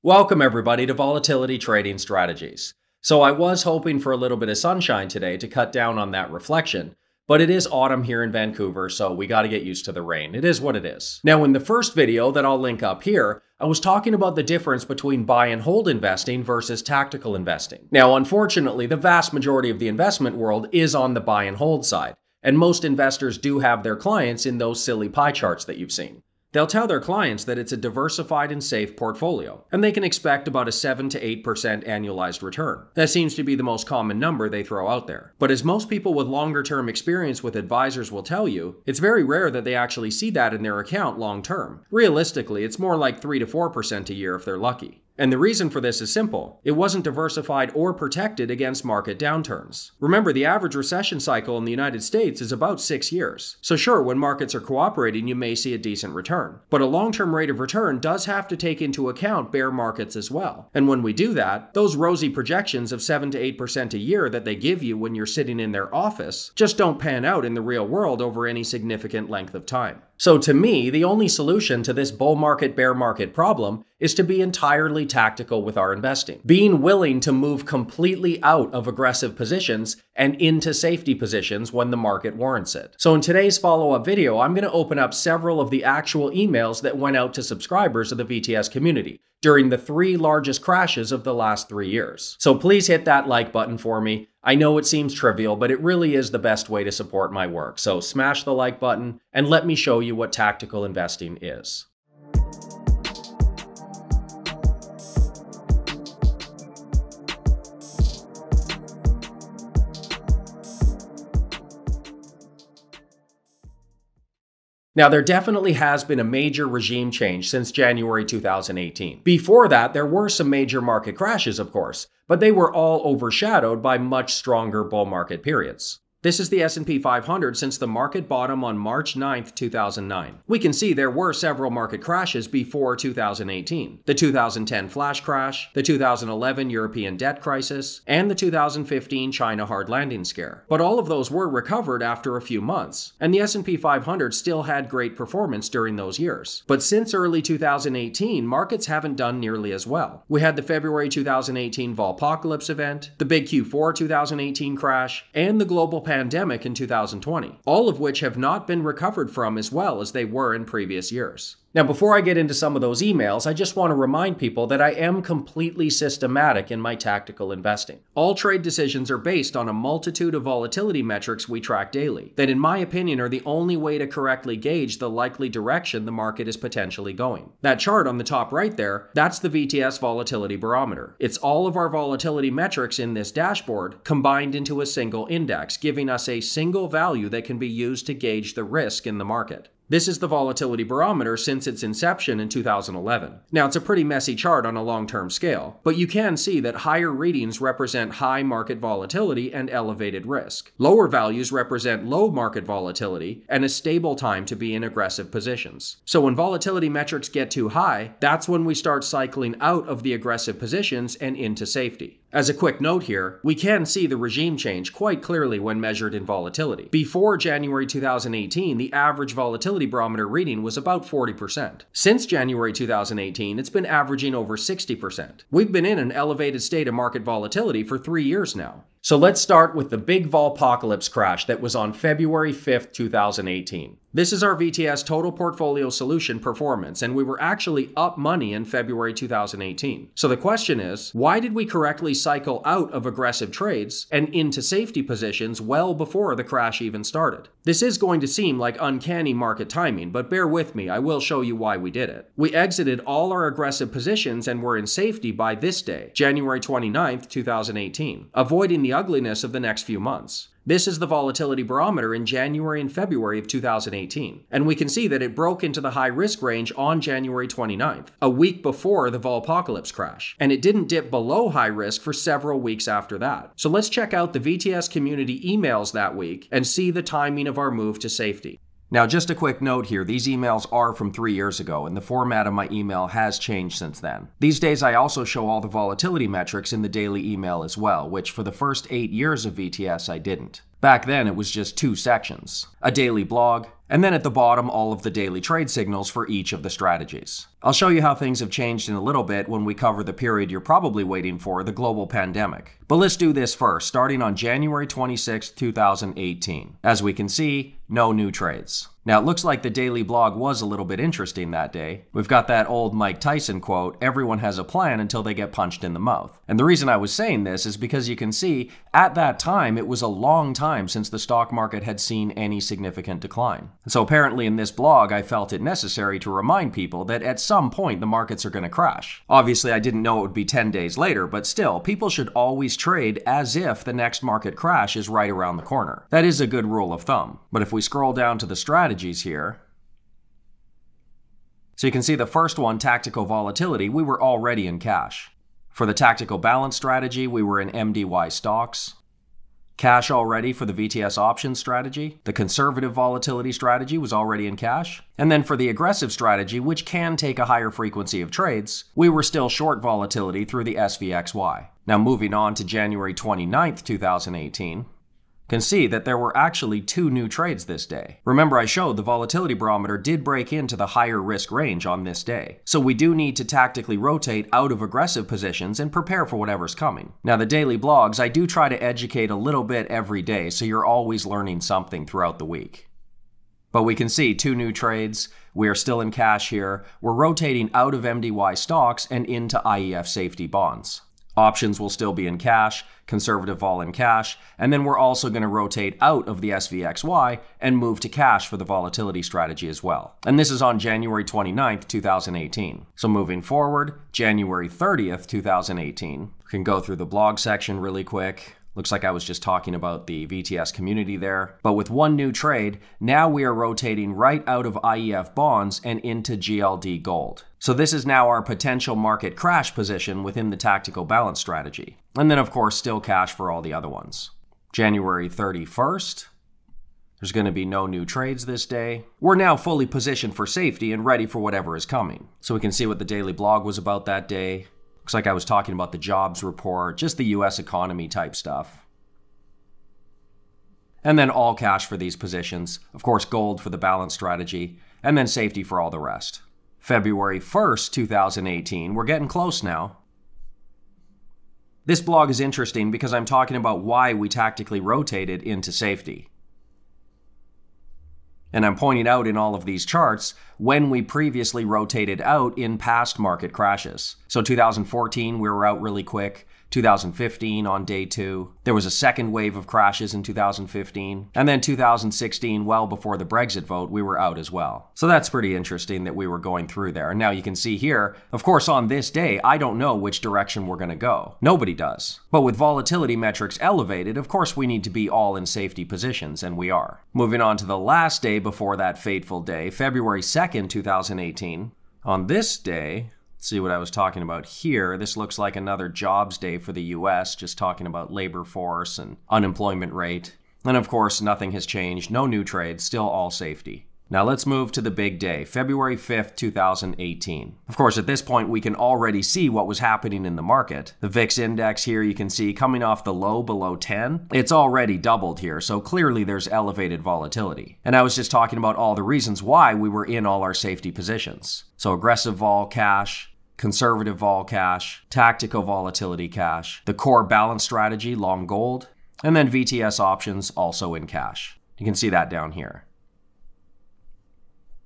Welcome everybody to Volatility Trading Strategies. So I was hoping for a little bit of sunshine today to cut down on that reflection, but it is autumn here in Vancouver, so we got to get used to the rain. It is what it is. Now in the first video that I'll link up here, I was talking about the difference between buy and hold investing versus tactical investing. Now unfortunately, the vast majority of the investment world is on the buy and hold side, and most investors do have their clients in those silly pie charts that you've seen. They'll tell their clients that it's a diversified and safe portfolio, and they can expect about a 7 to 8% annualized return. That seems to be the most common number they throw out there. But as most people with longer-term experience with advisors will tell you, it's very rare that they actually see that in their account long-term. Realistically, it's more like 3 to 4% a year if they're lucky. And the reason for this is simple. It wasn't diversified or protected against market downturns. Remember, the average recession cycle in the United States is about 6 years. So sure, when markets are cooperating, you may see a decent return. But a long-term rate of return does have to take into account bear markets as well. And when we do that, those rosy projections of 7 to 8% a year that they give you when you're sitting in their office just don't pan out in the real world over any significant length of time. So to me, the only solution to this bull market, bear market problem is to be entirely tactical with our investing. Being willing to move completely out of aggressive positions and into safety positions when the market warrants it. So in today's follow-up video, I'm going to open up several of the actual emails that went out to subscribers of the VTS community during the 3 largest crashes of the last 3 years. So please hit that like button for me. I know it seems trivial, but it really is the best way to support my work. So smash the like button and let me show you what tactical investing is. Now, there definitely has been a major regime change since January 2018. Before that, there were some major market crashes, of course, but they were all overshadowed by much stronger bull market periods. This is the S&P 500 since the market bottom on March 9th, 2009. We can see there were several market crashes before 2018. The 2010 flash crash, the 2011 European debt crisis, and the 2015 China hard landing scare. But all of those were recovered after a few months, and the S&P 500 still had great performance during those years. But since early 2018, markets haven't done nearly as well. We had the February 2018 Volapocalypse event, the big Q4 2018 crash, and the global pandemic in 2020, all of which have not been recovered from as well as they were in previous years. Now, before I get into some of those emails, I just want to remind people that I am completely systematic in my tactical investing. All trade decisions are based on a multitude of volatility metrics we track daily, that in my opinion are the only way to correctly gauge the likely direction the market is potentially going. That chart on the top right there, that's the VTS Volatility Barometer. It's all of our volatility metrics in this dashboard combined into a single index, giving us a single value that can be used to gauge the risk in the market. This is the Volatility Barometer since its inception in 2011. Now, it's a pretty messy chart on a long-term scale, but you can see that higher readings represent high market volatility and elevated risk. Lower values represent low market volatility and a stable time to be in aggressive positions. So when volatility metrics get too high, that's when we start cycling out of the aggressive positions and into safety. As a quick note here, we can see the regime change quite clearly when measured in volatility. Before January 2018, the average volatility barometer reading was about 40%. Since January 2018, it's been averaging over 60%. We've been in an elevated state of market volatility for 3 years now. So let's start with the big Volapocalypse crash that was on February 5th, 2018. This is our VTS Total Portfolio Solution performance, and we were actually up money in February 2018. So the question is, why did we correctly cycle out of aggressive trades and into safety positions well before the crash even started? This is going to seem like uncanny market timing, but bear with me, I will show you why we did it. We exited all our aggressive positions and were in safety by this day, January 29th, 2018, avoiding the ugliness of the next few months. This is the volatility barometer in January and February of 2018, and we can see that it broke into the high risk range on January 29th, a week before the Volapocalypse crash, and it didn't dip below high risk for several weeks after that. So let's check out the VTS community emails that week and see the timing of our move to safety. Now, just a quick note here, these emails are from 3 years ago, and the format of my email has changed since then. These days, I also show all the volatility metrics in the daily email as well, which for the first 8 years of VTS, I didn't. Back then, it was just 2 sections: a daily blog, And then at the bottom, all of the daily trade signals for each of the strategies. I'll show you how things have changed in a little bit when we cover the period you're probably waiting for, the global pandemic. But let's do this first, starting on January 26, 2018. As we can see, no new trades. Now, it looks like the daily blog was a little bit interesting that day. We've got that old Mike Tyson quote, "Everyone has a plan until they get punched in the mouth." And the reason I was saying this is because you can see, at that time, it was a long time since the stock market had seen any significant decline. And so apparently in this blog, I felt it necessary to remind people that at some point the markets are going to crash. Obviously, I didn't know it would be 10 days later, but still, people should always trade as if the next market crash is right around the corner. That is a good rule of thumb. But if we scroll down to the strategies here, so you can see the first one, tactical volatility, we were already in cash. For the tactical balance strategy, we were in MDY stocks. Cash already for the VTS options strategy. The conservative volatility strategy was already in cash. And then for the aggressive strategy, which can take a higher frequency of trades, we were still short volatility through the SVXY. Now moving on to January 29th, 2018, can see that there were actually 2 new trades this day. Remember, I showed the volatility barometer did break into the higher risk range on this day. So we do need to tactically rotate out of aggressive positions and prepare for whatever's coming. Now, the daily blogs, I do try to educate a little bit every day, so you're always learning something throughout the week. But we can see 2 new trades. We are still in cash here. We're rotating out of MDY stocks and into IEF safety bonds. Options will still be in cash, conservative vol in cash, and then we're also going to rotate out of the SVXY and move to cash for the volatility strategy as well. And this is on January 29th, 2018. So moving forward, January 30th, 2018, we can go through the blog section really quick. Looks like I was just talking about the VTS community there. But with 1 new trade, now we are rotating right out of IEF bonds and into GLD gold. So this is now our potential market crash position within the tactical balance strategy. And then of course, still cash for all the other ones. January 31st, there's going to be no new trades this day. We're now fully positioned for safety and ready for whatever is coming. So we can see what the daily blog was about that day. Looks like I was talking about the jobs report, just the US economy type stuff. And then all cash for these positions. Of course, gold for the balance strategy, and then safety for all the rest. February 1st, 2018, we're getting close now. This blog is interesting because I'm talking about why we tactically rotated into safety. And I'm pointing out in all of these charts when we previously rotated out in past market crashes. So 2014, we were out really quick. 2015 on day 2. There was a second wave of crashes in 2015. And then 2016, well before the Brexit vote, we were out as well. So that's pretty interesting that we were going through there. And now you can see here, of course, on this day, I don't know which direction we're going to go. Nobody does. But with volatility metrics elevated, of course, we need to be all in safety positions, and we are. Moving on to the last day before that fateful day, February 2nd, 2018. On this day, see what I was talking about here. This looks like another jobs day for the US, just talking about labor force and unemployment rate. And of course, nothing has changed, no new trades, still all safety. Now let's move to the big day, February 5th, 2018. Of course, at this point, we can already see what was happening in the market. The VIX index here, you can see coming off the low below 10. It's already doubled here, so clearly there's elevated volatility. And I was just talking about all the reasons why we were in all our safety positions. So aggressive vol cash, conservative vol cash, tactical volatility cash, the core balance strategy, long gold, and then VTS options also in cash. You can see that down here.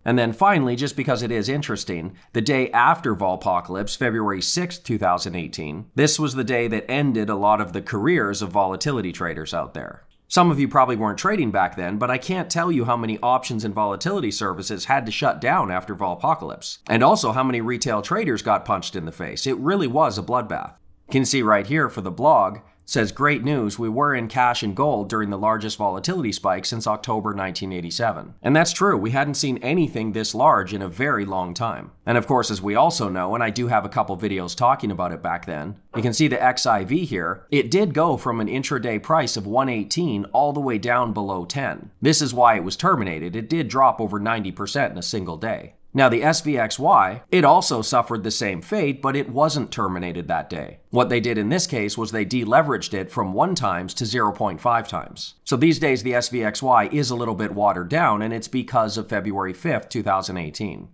And then finally, just because it is interesting, the day after Volpocalypse, February 6th, 2018, this was the day that ended a lot of the careers of volatility traders out there. Some of you probably weren't trading back then, but I can't tell you how many options and volatility services had to shut down after Volpocalypse. And also how many retail traders got punched in the face. It really was a bloodbath. You can see right here for the blog, says, great news, we were in cash and gold during the largest volatility spike since October 1987. And that's true, we hadn't seen anything this large in a very long time. And of course, as we also know, and I do have a couple videos talking about it back then, you can see the XIV here, it did go from an intraday price of 118 all the way down below 10. This is why it was terminated, it did drop over 90% in a single day. Now the SVXY, it also suffered the same fate, but it wasn't terminated that day. What they did in this case was they deleveraged it from 1 times to 0.5 times. So these days the SVXY is a little bit watered down, and it's because of February 5th, 2018.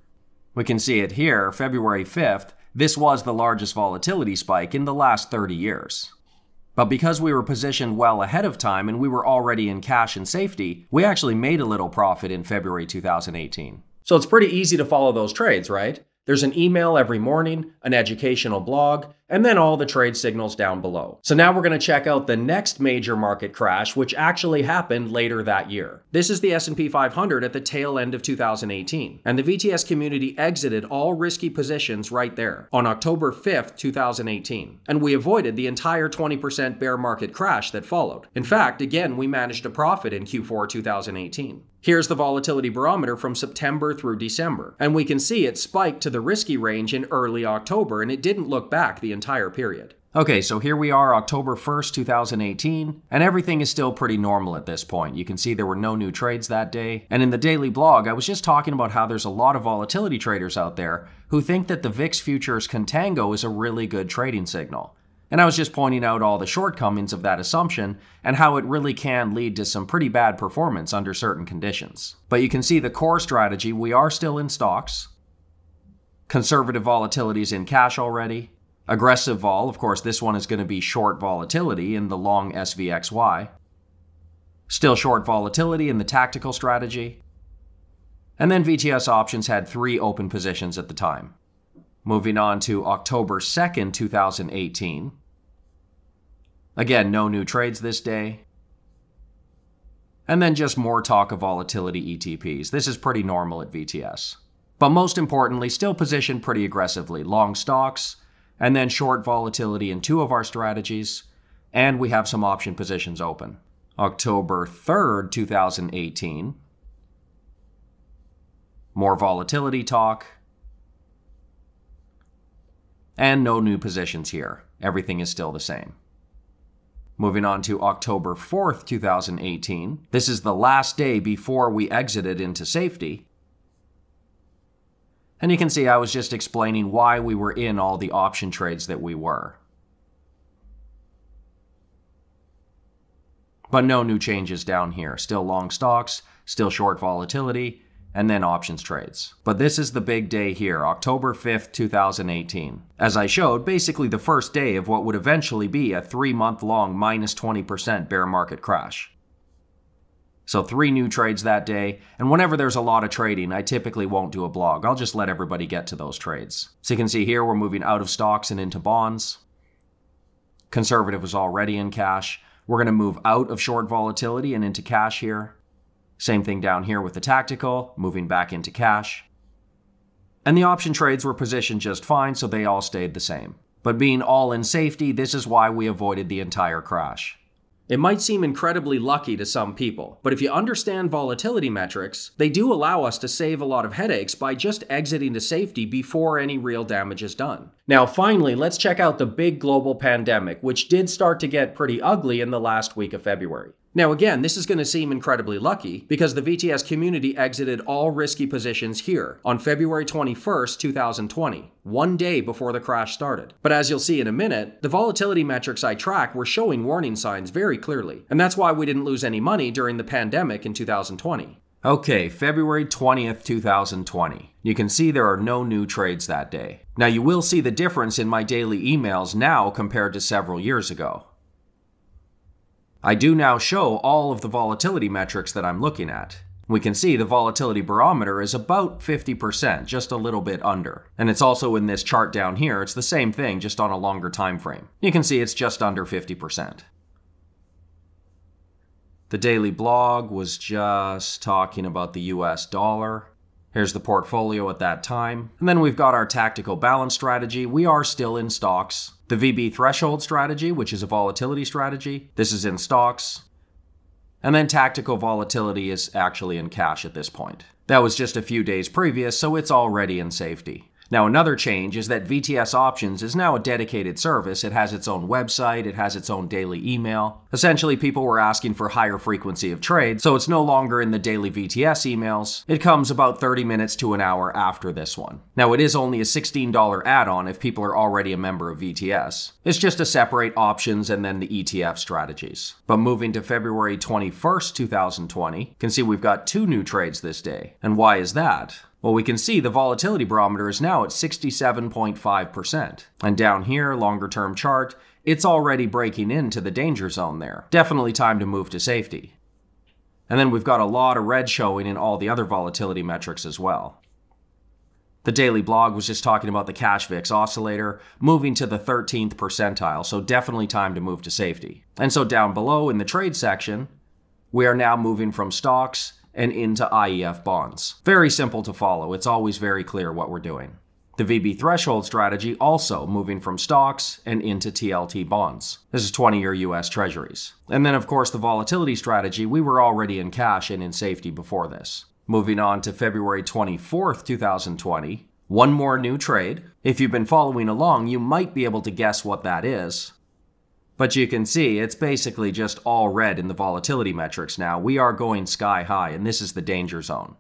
We can see it here, February 5th, this was the largest volatility spike in the last 30 years. But because we were positioned well ahead of time and we were already in cash and safety, we actually made a little profit in February 2018. So it's pretty easy to follow those trades, right? There's an email every morning, an educational blog, and then all the trade signals down below. So now we're going to check out the next major market crash, which actually happened later that year. This is the S&P 500 at the tail end of 2018, and the VTS community exited all risky positions right there on October 5th, 2018, and we avoided the entire 20% bear market crash that followed. In fact, again, we managed a profit in Q4 2018. Here's the volatility barometer from September through December, and we can see it spiked to the risky range in early October, and it didn't look back the entire period. Okay, so here we are, October 1st, 2018, and everything is still pretty normal at this point. You can see there were no new trades that day, and in the daily blog, I was just talking about how there's a lot of volatility traders out there who think that the VIX futures contango is a really good trading signal. And I was just pointing out all the shortcomings of that assumption and how it really can lead to some pretty bad performance under certain conditions. But you can see the core strategy, we are still in stocks. Conservative volatility is in cash already. Aggressive vol, of course, this one is going to be short volatility in the long SVXY. Still short volatility in the tactical strategy. And then VTS options had 3 open positions at the time. Moving on to October 2nd, 2018. Again, no new trades this day. And then just more talk of volatility ETPs. This is pretty normal at VTS. But most importantly, still positioned pretty aggressively. Long stocks, and then short volatility in 2 of our strategies, and we have some option positions open. October 3rd, 2018. More volatility talk. And no new positions here. Everything is still the same. Moving on to October 4th, 2018. This is the last day before we exited into safety. And you can see I was just explaining why we were in all the option trades that we were. But no new changes down here. Still long stocks, still short volatility, and then options trades. But this is the big day here, October 5th, 2018. As I showed, basically the first day of what would eventually be a 3-month-long minus 20% bear market crash. So 3 new trades that day, and whenever there's a lot of trading, I typically won't do a blog. I'll just let everybody get to those trades. So you can see here we're moving out of stocks and into bonds. Conservative was already in cash. We're going to move out of short volatility and into cash here. Same thing down here with the tactical, moving back into cash. And the option trades were positioned just fine, so they all stayed the same. But being all in safety, this is why we avoided the entire crash. It might seem incredibly lucky to some people, but if you understand volatility metrics, they do allow us to save a lot of headaches by just exiting to safety before any real damage is done. Now finally, let's check out the big global pandemic, which did start to get pretty ugly in the last week of February. Now again, this is going to seem incredibly lucky because the VTS community exited all risky positions here on February 21st, 2020, 1 day before the crash started. But as you'll see in a minute, the volatility metrics I track were showing warning signs very clearly, and that's why we didn't lose any money during the pandemic in 2020. Okay, February 20th, 2020. You can see there are no new trades that day. Now you will see the difference in my daily emails now compared to several years ago. I do now show all of the volatility metrics that I'm looking at. We can see the volatility barometer is about 50%, just a little bit under. And it's also in this chart down here, it's the same thing, just on a longer time frame. You can see it's just under 50%. The daily blog was just talking about the US dollar. Here's the portfolio at that time. And then we've got our tactical balance strategy. We are still in stocks. The VB threshold strategy, which is a volatility strategy. This is in stocks. And then tactical volatility is actually in cash at this point. That was just a few days previous, so it's already in safety. Now, another change is that VTS Options is now a dedicated service. It has its own website, it has its own daily email. Essentially, people were asking for higher frequency of trade, so it's no longer in the daily VTS emails. It comes about 30 minutes to an hour after this one. Now, it is only a $16 add-on if people are already a member of VTS. It's just to separate options and then the ETF strategies. But moving to February 21st, 2020, you can see we've got 2 new trades this day. And why is that? Well, we can see the volatility barometer is now at 67.5%. And down here, longer term chart, it's already breaking into the danger zone there. Definitely time to move to safety. And then we've got a lot of red showing in all the other volatility metrics as well. The daily blog was just talking about the cash VIX oscillator moving to the 13th percentile, so definitely time to move to safety. And so down below in the trade section, we are now moving from stocks and into IEF bonds. Very simple to follow. It's always very clear what we're doing. The VB threshold strategy also moving from stocks and into TLT bonds. This is 20-year US Treasuries. And then of course the volatility strategy, we were already in cash and in safety before this. Moving on to February 24th, 2020, one more new trade. If you've been following along, you might be able to guess what that is. But you can see it's basically just all red in the volatility metrics now. We are going sky high, and this is the danger zone.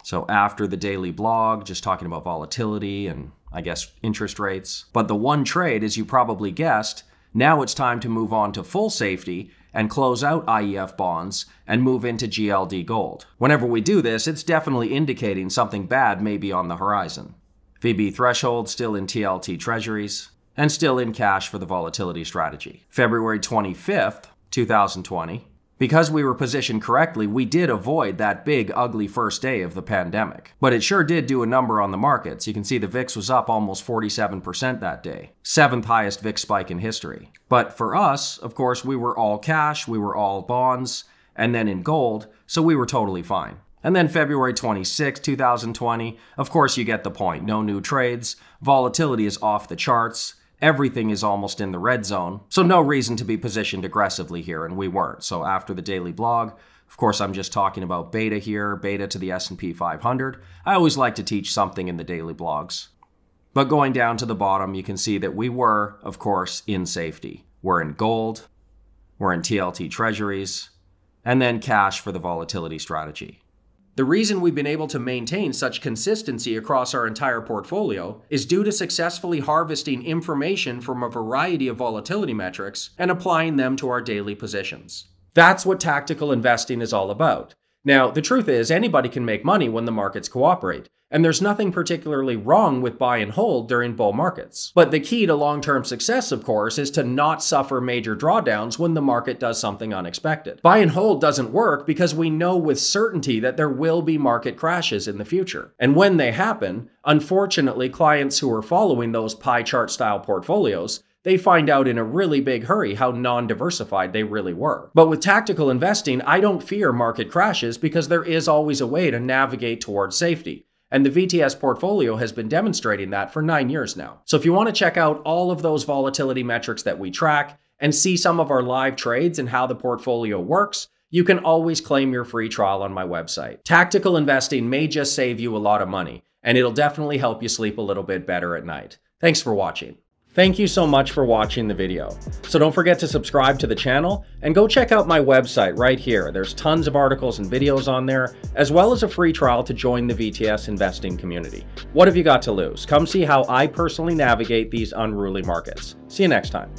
So after the daily blog, just talking about volatility and, I guess, interest rates. But the one trade, as you probably guessed, now it's time to move on to full safety and close out IEF bonds and move into GLD gold. Whenever we do this, it's definitely indicating something bad may be on the horizon. VB threshold still in TLT treasuries, and still in cash for the volatility strategy. February 25th, 2020, because we were positioned correctly, we did avoid that big, ugly first day of the pandemic. But it sure did do a number on the markets. You can see the VIX was up almost 47% that day. 7th highest VIX spike in history. But for us, of course, we were all cash, we were all bonds, and then in gold, so we were totally fine. And then February 26, 2020, of course you get the point. No new trades, volatility is off the charts, everything is almost in the red zone, so no reason to be positioned aggressively here, and we weren't. So after the daily blog, of course I'm just talking about beta here, beta to the S&P 500. I always like to teach something in the daily blogs. But going down to the bottom, you can see that we were, of course, in safety. We're in gold, we're in TLT treasuries, and then cash for the volatility strategy. The reason we've been able to maintain such consistency across our entire portfolio is due to successfully harvesting information from a variety of volatility metrics and applying them to our daily positions. That's what tactical investing is all about. Now, the truth is, anybody can make money when the markets cooperate, and there's nothing particularly wrong with buy and hold during bull markets. But the key to long-term success, of course, is to not suffer major drawdowns when the market does something unexpected. Buy and hold doesn't work because we know with certainty that there will be market crashes in the future. And when they happen, unfortunately, clients who are following those pie chart style portfolios, they find out in a really big hurry how non-diversified they really were. But with tactical investing, I don't fear market crashes because there is always a way to navigate towards safety. And the VTS portfolio has been demonstrating that for 9 years now. So if you want to check out all of those volatility metrics that we track and see some of our live trades and how the portfolio works, you can always claim your free trial on my website. Tactical investing may just save you a lot of money, and it'll definitely help you sleep a little bit better at night. Thanks for watching. Thank you so much for watching the video. So don't forget to subscribe to the channel and go check out my website right here. There's tons of articles and videos on there, as well as a free trial to join the VTS investing community. What have you got to lose? Come see how I personally navigate these unruly markets. See you next time.